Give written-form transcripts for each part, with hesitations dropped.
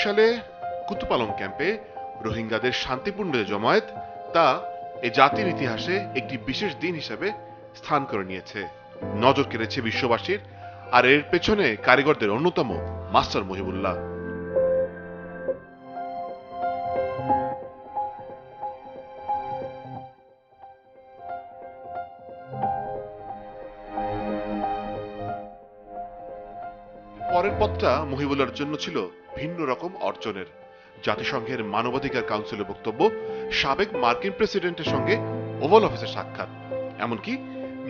সালে কুতুপালং ক্যাম্পে রোহিঙ্গাদের শান্তিপূর্ণ জমায়েত তা এ জাতির ইতিহাসে একটি বিশেষ দিন হিসেবে স্থান করে নিয়েছে, নজর কেড়েছে বিশ্ববাসীর। আর এর পেছনে কারিগরদের অন্যতম মাস্টার মহিবুল্লাহ। পরের পথটা মহিবুল্লাহর জন্য ছিল ভিন্ন রকম অর্জনের। জাতিসংঘের মানবাধিকার কাউন্সিলের বক্তব্য, সাবেক মার্কিন প্রেসিডেন্টের সঙ্গে ওভাল অফিসের সাক্ষাৎ, এমনকি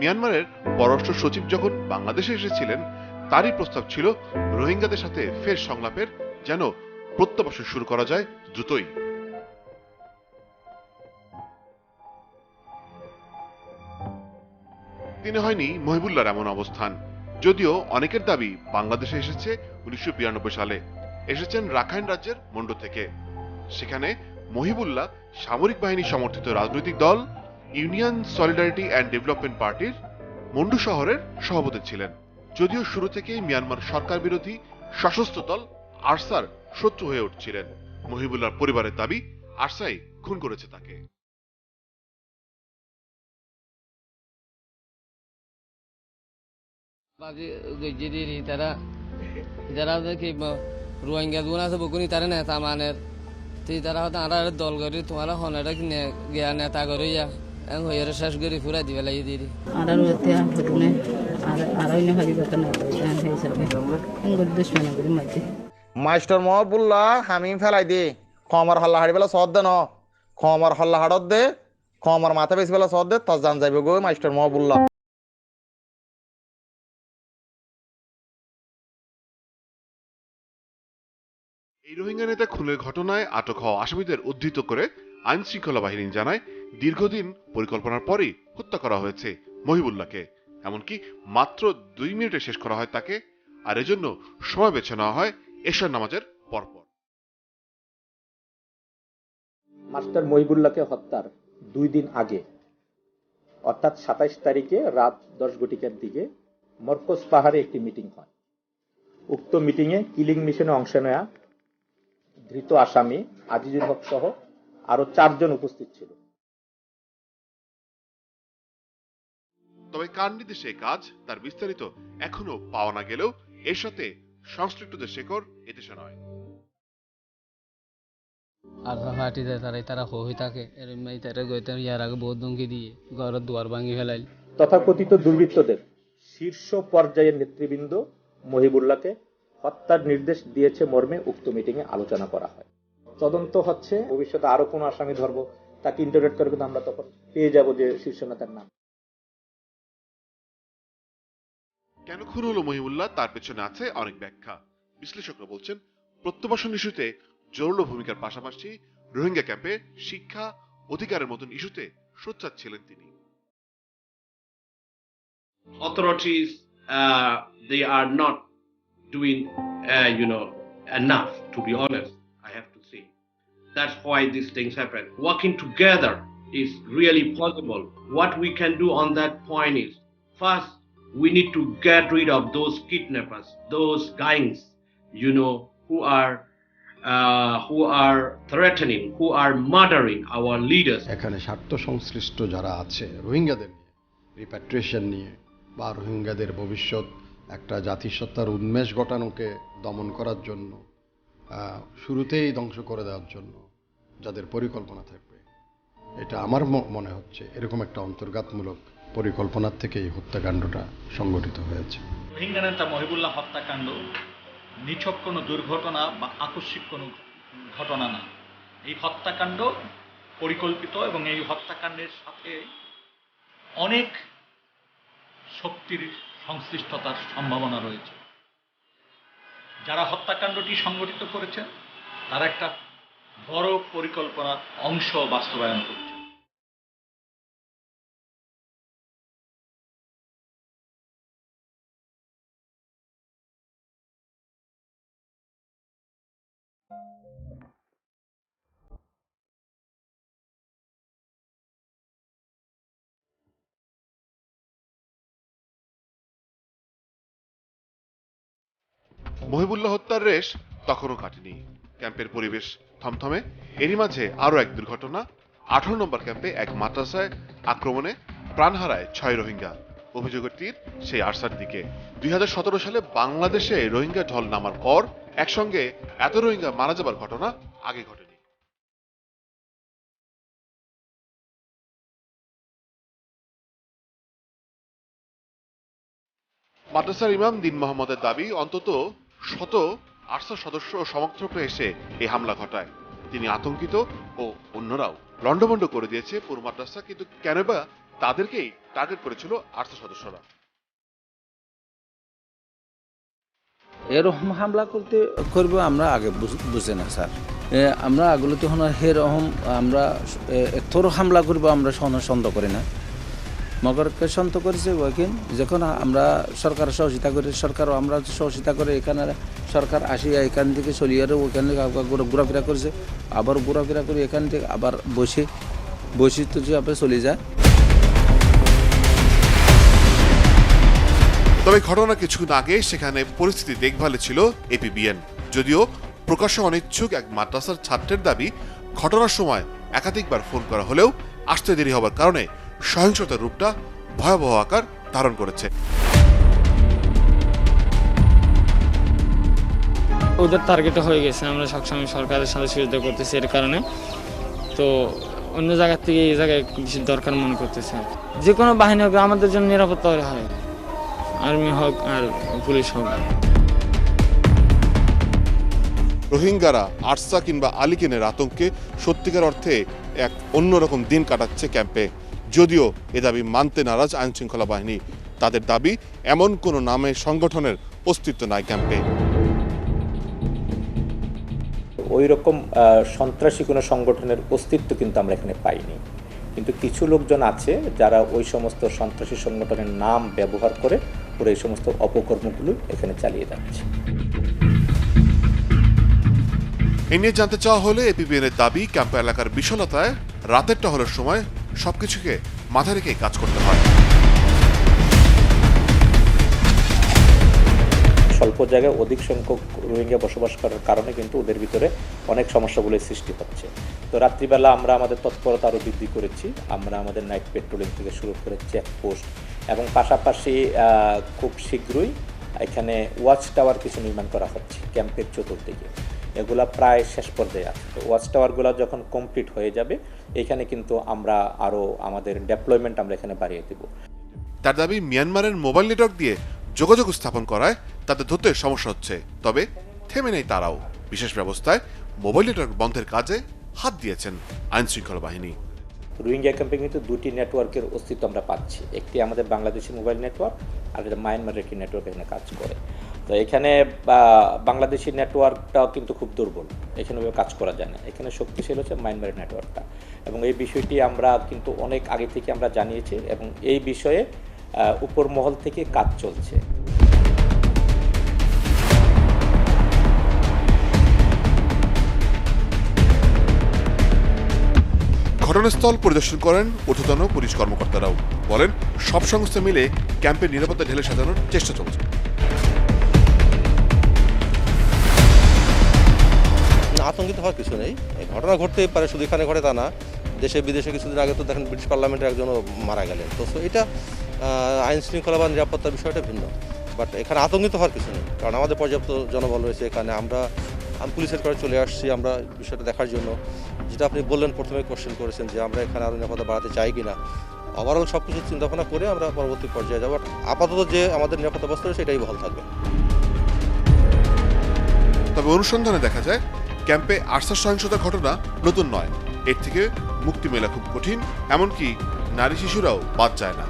মিয়ানমারের পররাষ্ট্র সচিব যখন বাংলাদেশে এসেছিলেন তারই প্রস্তাব ছিল রোহিঙ্গাদের সাথে ফের সংলাপের, যেন প্রত্যাবাসন শুরু করা যায় দ্রুতই। দিনে হয়নি মহিবুল্লাহর এমন অবস্থান। যদিও অনেকের দাবি বাংলাদেশে এসেছে 1992 সালে, এসেছেন রাখাইন রাজ্যের মন্ডো থেকে। সেখানে মহিবুল্লাহ সামরিক বাহিনী সমর্থিত রাজনৈতিক দল ইউনিয়ন সলিডারিটি অ্যান্ড ডেভেলপমেন্ট পার্টির মন্ডু শহরের সভাপতি ছিলেন। যদিও শুরু থেকেই মিয়ানমার সরকার বিরোধী সশস্ত্র দল আরসার শত্রু হয়ে উঠছিলেন। মহিবুল্লাহর পরিবারের দাবি আরসাই খুন করেছে তাকে। রোহিঙ্গা গুণ আছে বকুনি তারা নেতা মানের তারা হয়তো আর দল করি তোমার হনাটা গিয়া নেতা করি যা হয়ে শেষ করে ফুরা দিবে লাগিয়ে দিয়ে আর ফুটুনে আর দুশ্মনা করি মাঝে মাস্টার মহবুল্লাহ হামি ফেলাই দে খমার হল্লা হাড়ি বেলা সদ দে ন খমার হল্লা হাড়ত দে খমার মাথা বেশি বেলা সদ দে তার জান যাইবে গো মাস্টার মহবুল্লাহ। এই রোহিঙ্গা নেতা খুনের ঘটনায় আটক হওয়া আসামিদের উদ্ধৃত করে আইন শৃঙ্খলা বাহিনী জানায়, দীর্ঘদিন পরিকল্পনার পরই হত্যা করা হয়েছে মহিবুল্লাহকে। এমনকি মাত্র 2 মিনিটে শেষ করা হয় তাকে, আর এজন্য সময় বেছে নেওয়া হয় এশার নামাজের পরপর। মাস্টার মহিবুল্লাহকে হত্যার 2 দিন আগে অর্থাৎ 27 তারিখে রাত 10 ঘটিকার দিকে মরকজ পাহাড়ে একটি মিটিং হয়। উক্ত মিটিংয়ে কিলিং মিশনে অংশ নেয়া ধৃত আসামি আজিজুল হক সহ আরো 4 জন উপস্থিত ছিল। তবে কার নির্দেশে কাজ তার বিস্তারিত এখনো পাওয়া না গেলেও এর সাথে সংশ্লিষ্টদের শেকড় এদেশে নয়। আর ফাটি যায় তারা হই থাকে এরম তারা গইতে ইয়ার আগে বহুত ধমকি দিয়ে ঘরের দুয়ার ভাঙি ফেলাইল। তথাকথিত দুর্বৃত্তদের শীর্ষ পর্যায়ের নেতৃবৃন্দ মহিবুল্লাহকে হত্যার নির্দেশ দিয়েছে মর্মে উক্ত মিটিংয়ে আলোচনা করা হয়। তদন্ত হচ্ছে, ভবিষ্যতে আরো কোন আসামি ধরবো তাকে ইন্টারোগেট করে কিন্তু আমরা তখন পেয়ে যাব যে শীর্ষ নেতার নাম। কেন খুন হলো মহিবুল্লাহ তার পেছনে আছে অনেক ব্যাখ্যা। বিশ্লেষকরা বলছেন, প্রত্যাবাসন ইস্যুতে জোরালো ভূমিকার পাশাপাশি রোহিঙ্গা ক্যাম্পে শিক্ষা অধিকারের মতন ইস্যুতে সোচ্চার ছিলেন তিনি। Authorities, they are not doing, enough, to be honest, I have to say. That's why these things happen. Working together is really possible. What we can do on that point is, first, we need to get rid of those kidnappers, those gangs, who are threatening, who are murdering our leaders. এখানে স্বার্থ সংশ্লিষ্ট যারা আছে রোহিঙ্গাদের নিয়ে, repatriation নিয়ে বা রোহিঙ্গাদের ভবিষ্যৎ একটা জাতিসত্তার উন্মেষ ঘটানোকে দমন করার জন্য, শুরুতেই ধ্বংস করে দেওয়ার জন্য যাদের পরিকল্পনা থাকবে, এটা আমার মনে হচ্ছে এরকম একটা অন্তর্ঘাতমূলক পরিকল্পনার থেকে এই হত্যাকাণ্ডটা সংগঠিত হয়েছে। রোহিঙ্গা নেতা মহিবুল্লাহ হত্যাকাণ্ড নিছক কোনো দুর্ঘটনা বা আকস্মিক কোনো ঘটনা না। এই হত্যাকাণ্ড পরিকল্পিত এবং এই হত্যাকাণ্ডের সাথে অনেক শক্তির সংশ্লিষ্টতার সম্ভাবনা রয়েছে। যারা হত্যাকাণ্ডটি সংগঠিত করেছেন তারা একটা বড় পরিকল্পনার অংশ বাস্তবায়ন করছে। মহিবুল্লাহ হত্যার রেশ তখনও কাটেনি। ক্যাম্পের পরিবেশ থমথমে। এরই মাঝে আরো এক দুর্ঘটনা। 18 নম্বর ক্যাম্পে এক মাদ্রাসায় আক্রমণে প্রাণ হারায় 6 রোহিঙ্গা। অভিযোগের তীর সেই আরসার দিকে। 2017 সালে বাংলাদেশে রোহিঙ্গা ঢল নামার পর একসঙ্গে এত রোহিঙ্গা মারা যাবার ঘটনা আগে ঘটেনি। মাদ্রাসার ইমাম দিন মোহাম্মদের দাবি, অন্তত শত আরসা সদস্য ও সমর্থকরা এসে এই হামলা ঘটায়। তিনি আতঙ্কিত ও অন্যরাও লন্ডভন্ড করে দিয়েছে পুরো মাদ্রাসা, কিন্তু কেন বা তাদেরকেই টার্গেট করেছিল আরসা সদস্যরা। এরকম হামলা করবে আমরা আগে বুঝে না স্যার। আমরা আগুলো তখন সেরকম আমরা এতর হামলা করবো আমরা সন্দেহ করি না। মগরকে সন্দেহ করেছে ওইখান যখন আমরা সরকার সহযোগিতা করি, সরকারও আমরা সহযোগিতা করে, এখানে সরকার আসিয়া এখান থেকে চলিয়ে ওইখানে ঘোরাফেরা করেছে, আবার ঘোরাফেরা করে এখান থেকে আবার বসে তো আবার চলে যায়। তবে ঘটনা কিছুক্ষণ আগে সেখানে পরিস্থিতি দেখভালে ছিল এপিবিএন। যদিও প্রকাশ্যে অনিচ্ছুক এক মাদ্রাসার ছাত্রের দাবি, ঘটনার সময় একাধিকবার ফোন করা হলেও আসতে দেরি হবার কারণে সহিংসতার রূপটা ভয়াবহ আকার ধারণ করেছে। ওদের টার্গেটে হয়ে গেছে, আমরা সবসময় সরকারের সাথে সহযোগিতা করতেছি এর কারণে। তো অন্য জায়গার থেকে এই জায়গায় বেশি দরকার মনে করতেছে। যে কোনো বাহিনী হোক আমাদের জন্য নিরাপত্তা হয়, আর্মি হোক আর পুলিশ হোক। রোহিঙ্গারা আরসা কিংবা আলিকেনের আতঙ্কে সত্যিকার অর্থে এক অন্যরকম দিন কাটাচ্ছে ক্যাম্পে। যদিও এ দাবি মানতে নারাজ আইন শৃঙ্খলা বাহিনী। তাদের দাবি, এমন কোনো নামে সংগঠনের অস্তিত্ব নাই ক্যাম্পে। ওই রকম সন্ত্রাসী কোনো সংগঠনের অস্তিত্ব কিন্তু আমরা এখানে পাইনি, কিন্তু কিছু লোকজন আছে যারা ওই সমস্ত সন্ত্রাসী সংগঠনের নাম ব্যবহার করে ওরা এই সমস্ত অপকর্মগুলো এখানে চালিয়ে যাচ্ছে। এ নিয়ে জানতে চাওয়া হলে এপিবিএন এর দাবি, ক্যাম্প এলাকার বিশালতায় রাতের টহলের সময় সবকিছুকে মাথায় রেখে কাজ করতে হয়। স্বল্প জায়গায় অধিক সংখ্যক রোহিঙ্গা বসবাস করার কারণে কিন্তু ওদের ভিতরে অনেক সমস্যাগুলোর সৃষ্টি হচ্ছে। তো রাত্রিবেলা আমরা আমাদের তৎপরতা আরও বৃদ্ধি করেছি। আমরা আমাদের নাইট পেট্রোলিং থেকে শুরু করে চেকপোস্ট এবং পাশাপাশি খুব শীঘ্রই এখানে ওয়াচ টাওয়ার কিছু নির্মাণ করা হচ্ছে ক্যাম্পের চতুর্দিকে। এগুলা প্রায় শেষ পর্যায়ে আছে। তো ওয়াচ টাওয়ারগুলো যখন কমপ্লিট হয়ে যাবে এখানে কিন্তু আমরা আরও আমাদের ডেপ্লয়মেন্ট আমরা এখানে বাড়িয়ে দেব। তার দাবি, মিয়ানমারের মোবাইল নেটওয়ার্ক দিয়ে যোগাযোগ স্থাপন করায় তাদের ধরতে সমস্যা হচ্ছে। তবে থেমে নেই তারাও। বিশেষ ব্যবস্থায় মোবাইল নেটওয়ার্ক বন্ধের কাজে হাত দিয়েছেন আইন শৃঙ্খলা বাহিনী। রোহিঙ্গা ক্যাম্পে কিন্তু দুটি নেটওয়ার্কের অস্তিত্ব আমরা পাচ্ছি। একটি আমাদের বাংলাদেশি মোবাইল নেটওয়ার্ক, আর এটা মায়ানমারের একটি নেটওয়ার্ক এখানে কাজ করে। তো এখানে বাংলাদেশি নেটওয়ার্কটাও কিন্তু খুব দুর্বল, এখানে কাজ করা যায় না। এখানে শক্তিশালী হচ্ছে মায়ানমারের নেটওয়ার্কটা, এবং এই বিষয়টি আমরা কিন্তু অনেক আগে থেকে আমরা জানিয়েছি এবং এই বিষয়ে উপর মহল থেকে কাজ চলছে। ঘটনাস্থল পরিদর্শন করেন ঊর্ধ্বতন পুলিশ কর্মকর্তারাও। বলেন, সব সংস্থা মিলে ক্যাম্পের নিরাপত্তা ঢেলে সাজানোর চেষ্টা চলছে। আতঙ্কিত হওয়ার কিছু নেই, ঘটনা ঘটতেই পারে, শুধু এখানে ঘটে তা না। দেশে বিদেশে কিছুদিন আগে তো দেখেন ব্রিটিশ পার্লামেন্টের একজনও মারা গেলেন। তো এটা আইন শৃঙ্খলা বা নিরাপত্তার বিষয়টা ভিন্ন, বাট এখানে আতঙ্কিত হওয়ার কিছু নেই, কারণ আমাদের পর্যাপ্ত জনবল রয়েছে এখানে। আমরা পুলিশের করে চলে আসছি আমরা বিষয়টা দেখার জন্য। যেটা আপনি বললেন, প্রথমে কোশ্চেন করেছেন যে আমরা এখানে আরও নিরাপত্তা বাড়াতে চাই কিনা, ওভারঅল সব কিছু চিন্তাভাবনা করে আমরা পরবর্তী পর্যায়ে যাবো। আপাতত যে আমাদের নিরাপত্তা ব্যবস্থা রয়েছে এটাই বহাল থাকবে। তবে অনুসন্ধানে দেখা যায়, ক্যাম্পে আরসার সহিংসতার ঘটনা নতুন নয়। এর থেকে মুক্তি মেলা খুব কঠিন, এমনকি নারী শিশুরাও বাদ যায় না।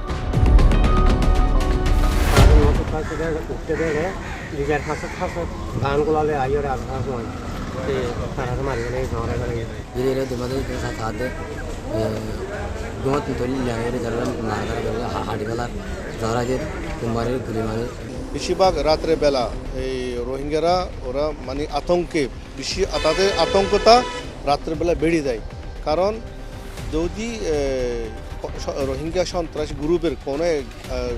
বেশিরভাগ রাত্রে বেলা এই রোহিঙ্গারা ওরা মানে আতঙ্কে বেশি, তাদের আতঙ্কটা রাত্রেবেলা বেড়ে যায়। কারণ যদি রোহিঙ্গা সন্ত্রাস গ্রুপের কোনো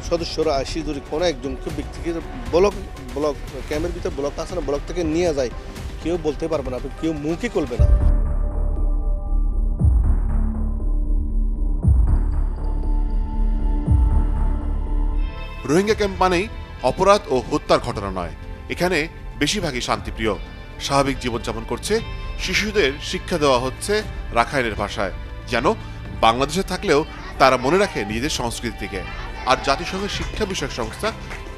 সদস্যরা আসি যদি কোনো একজনকে ব্যক্তিকে ব্লক ক্যাম্পের ভিতরে ব্লক আছে না, ব্লক থেকে নিয়ে যায়, কেউ বলতে পারবে না, কেউ মুখই খুলবে না। রোহিঙ্গা ক্যাম্প মানেই অপরাধ ও হত্যার ঘটনা নয়, এখানে বেশিরভাগই শান্তিপ্রিয়, স্বাভাবিক জীবনযাপন করছে। শিশুদের শিক্ষা দেওয়া হচ্ছে রাখাইনের ভাষায়, যেন বাংলাদেশে থাকলেও তারা মনে রাখে নিজেদের সংস্কৃতিকে। আর জাতিসংঘের শিক্ষা বিষয়ক সংস্থা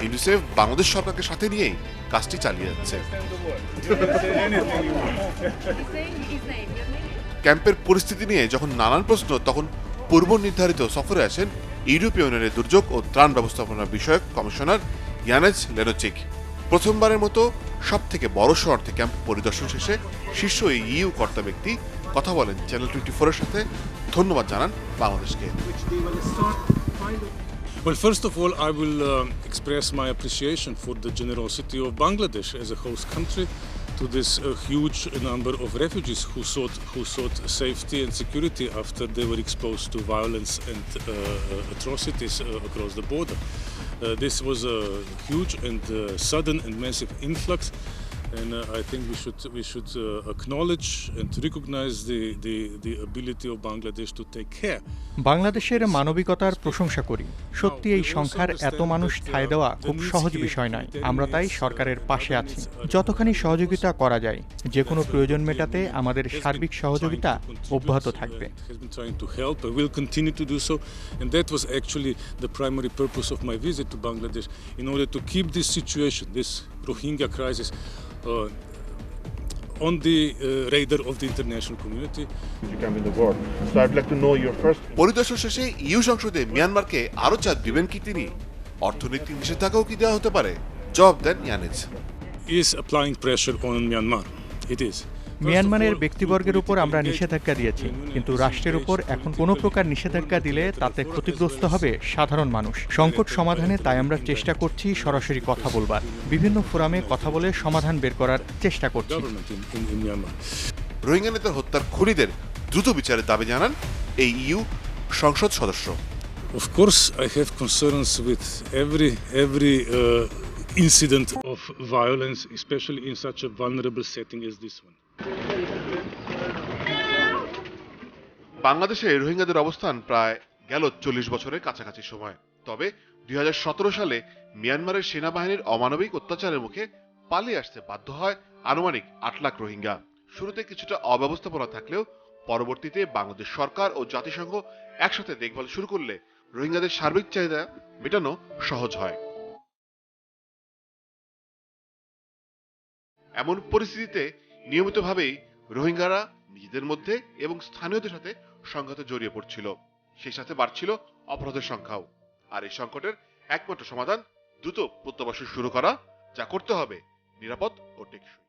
ইউনিসেফ বাংলাদেশ সরকারকে সাথে নিয়েই কাজটি চালিয়ে যাচ্ছে। ক্যাম্পের পরিস্থিতি নিয়ে যখন নানান প্রশ্ন, তখন পূর্ব নির্ধারিত সফরে আসেন ইউরোপীয় ইউনিয়নের দুর্যোগ ও ত্রাণ ব্যবস্থাপনা বিষয়ক কমিশনার ইয়ানেজ লেনোচিক। প্রথমবারের মতো সব থেকে বড় শহরার্থে ক্যাম্প পরিদর্শন শেষে শীর্ষ এই ইইউ কর্তা ব্যক্তি কথা বলেন চ্যানেল 24-এর সাথে। ধন্যবাদ জানান বাংলাদেশকে। Well, first of all, I will express my appreciation for the generosity of Bangladesh as a host country to this huge number of refugees who sought safety and security after they were exposed to violence and atrocities across the border. This was a huge and sudden and massive influx, and I think we should acknowledge and recognize the ability of Bangladesh to take care. বাংলাদেশের মানবিকতার প্রশংসা করি। সত্যি এই সংখ্যার এত মানুষ ঠাঁই দেওয়া খুব সহজ বিষয় নয়। আমরা তাই সরকারের পাশে আছি, যতখানি সহযোগিতা করা যায়। যে কোনো প্রয়োজন মেটাতে আমাদের সার্বিক সহযোগিতা অব্যাহত থাকবে। Will continue to do so, and that was actually the primary purpose of my visit to Bangladesh, in order to keep this situation, this Rohingya crisis, on the radar of the international community. পরিদর্শন শেষে you সংসদে মিয়ানমারকে আরো চাপ দিবেন কি তিনি? অর্থনৈতিক নিষেধাজ্ঞাও কি দেওয়া হতে পারে? জবাব দেন ইয়ানেজ। Is applying pressure on Myanmar. It is. মিয়ানমারের ব্যক্তিবর্গের উপর আমরা নিষেধাজ্ঞা দিয়েছি, কিন্তু রাষ্ট্রের উপর এখন কোনো প্রকার নিষেধাজ্ঞা দিলে তাতে ক্ষতিগ্রস্ত হবে সাধারণ মানুষ। সংকট সমাধানে তাই আমরা চেষ্টা করছি সরাসরি কথা বলবার, বিভিন্ন ফোরামে কথা বলে সমাধান বের করার চেষ্টা করছি। রোহিঙ্গা নেতার হত্যার খুনিদের দ্রুত বিচারের দাবি জানান এই ইইউ সংসদ সদস্য। Of course, I have concerns with every incident of violence, especially in such a vulnerable setting as this one. বাংলাদেশে রোহিঙ্গাদের অবস্থান প্রায় গেল 40 বছরের কাছাকাছি সময়। তবে 2017 সালে মিয়ানমারের সেনাবাহিনীর অমানবিক অত্যাচারের মুখে পালিয়ে আসতে বাধ্য হয় আনুমানিক 8 লাখ রোহিঙ্গা। শুরুতে কিছুটা অব্যবস্থাপনা থাকলেও পরবর্তীতে বাংলাদেশ সরকার ও জাতিসংঘ একসাথে দেখভাল শুরু করলে রোহিঙ্গাদের সার্বিক চাহিদা মেটানো সহজ হয়। এমন পরিস্থিতিতে নিয়মিতভাবেই রোহিঙ্গারা নিজেদের মধ্যে এবং স্থানীয়দের সাথে সংঘাতে জড়িয়ে পড়ছিল। সেই সাথে বাড়ছিল অপরাধের সংখ্যাও। আর এই সংকটের একমাত্র সমাধান দ্রুত প্রত্যাবাসন শুরু করা, যা করতে হবে নিরাপদ ও টেকসই।